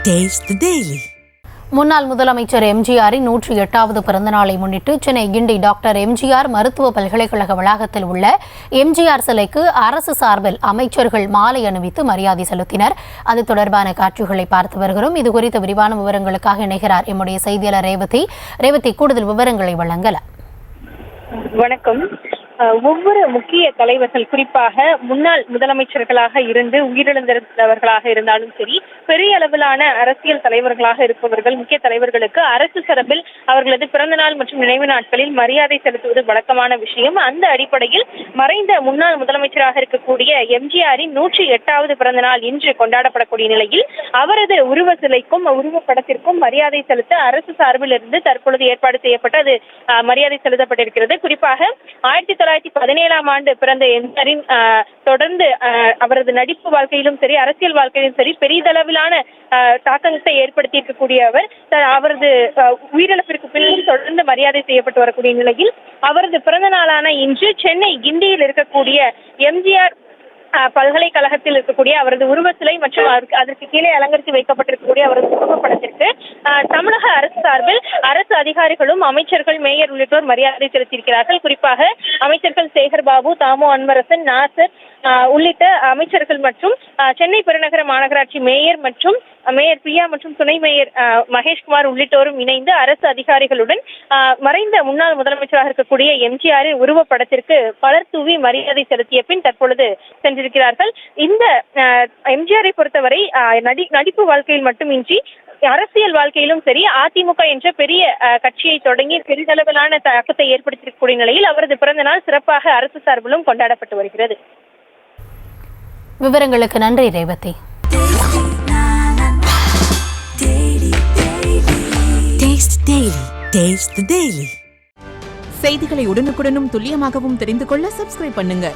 Taste the Daily. முன்னாள் முதலமைச்சர் எம்ஜிஆரின் 108வது பிறந்தநாளை முன்னிட்டு சென்னை கிண்டி டாக்டர் எம்ஜிஆர் மருத்துவ பல்கலைக்கழக வளாகத்தில் உள்ள எம்ஜிஆர் சிலைக்கு அரசு சார்பில் அமைச்சர்கள் மாலை அணிவித்து மரியாதை செலுத்தினர். அது தொடர்பான காட்சிகளை பார்த்து வருகிறோம். இதுகுறித்த விரிவான விவரங்களுக்காக இணைகிறார் எம்முடைய செய்தியாளர் ரேவதி. கூடுதல் விவரங்களை வழங்கலாம். வணக்கம். ஒவ்வொரு முக்கிய தலைவர்கள், குறிப்பாக முன்னாள் முதலமைச்சர்களாக இருந்து உயிரிழந்தவர்களாக இருந்தாலும் சரி, பெரிய அளவிலான அரசியல் தலைவர்களாக இருப்பவர்கள், முக்கிய தலைவர்களுக்கு அரசு சார்பில் அவர்களது பிறந்தநாள் மற்றும் நினைவு நாட்களில் மரியாதை செலுத்துவது வழக்கமான விஷயம். அந்த அடிப்படையில் மறைந்த முன்னாள் முதலமைச்சராக இருக்கக்கூடிய எம்ஜிஆரின் 108வது பிறந்தநாள் இன்று கொண்டாடப்படக்கூடிய நிலையில் அவரது உருவ சிலைக்கும் உருவப்படத்திற்கும் மரியாதை செலுத்த அரசு சார்பில் இருந்து தற்பொழுது ஏற்பாடு செய்யப்பட்டு அது மரியாதை செலுத்தப்பட்டிருக்கிறது. குறிப்பாக 1917ஆம் ஆண்டு பிறந்த எம்ஜிஆரின் தொடர்ந்து அவரது நடிப்பு வாழ்க்கையிலும் சரி, அரசியல் வாழ்க்கையிலும் சரி, பெரிதளவிலான தாக்கத்தை ஏற்படுத்தி இருக்கக்கூடிய அவரது உயிரிழப்பிற்கு பின்னர் தொடர்ந்து மரியாதை செய்யப்பட்டு வரக்கூடிய நிலையில் அவரது பிறந்த நாளான இன்று சென்னை கிண்டியில் இருக்கக்கூடிய எம்ஜிஆர் பல்கலைக்கழகத்தில் இருக்கக்கூடிய அவரது உருவ சிலை மற்றும் அதற்கு கீழே அலங்கரித்து வைக்கப்பட்டிருக்கக்கூடிய அவரது உருவப்படத்திற்கு தமிழக அரசு சார்பில் அரசு அதிகாரிகளும் அமைச்சர்கள், மேயர் உள்ளிட்டோர் மரியாதை செலுத்தியிருக்கிறார்கள். குறிப்பாக அமைச்சர்கள் சேகர் பாபு, தாமோ அன்பரசன், நாசர் உள்ளிட்ட அமைச்சர்கள் மற்றும் சென்னை பெருநகர மாநகராட்சி மேயர் மற்றும் மேயர் பிரியா மற்றும் துணை மேயர் மகேஷ்குமார் உள்ளிட்டோரும் இணைந்து அரசு அதிகாரிகளுடன் மறைந்த முன்னாள் முதலமைச்சராக இருக்கக்கூடிய எம்ஜிஆரின் உருவப்படத்திற்கு பலர் தூவி மரியாதை செலுத்திய பின் தற்பொழுது சென்றிருக்கிறார்கள். இந்த எம்ஜிஆரை பொறுத்தவரை நடிப்பு வாழ்க்கையில் மட்டுமின்றி அரசியல் வாழ்க்கையிலும் சரி, அதிமுக என்ற பெரிய கட்சியை தொடங்கி பெரிதளவிலான தாக்கத்தை ஏற்படுத்தியிருக்கக்கூடிய நிலையில் அவரது பிறந்த நாள் சிறப்பாக அரசு சார்பிலும் கொண்டாடப்பட்டு வருகிறது. விவரங்களுக்கு நன்றி ரேவதி. Taste the Daily. செய்திகளை உடனுக்குடனும் துல்லியமாகவும் தெரிந்து கொள்ள சப்ஸ்கிரைப் பண்ணுங்க.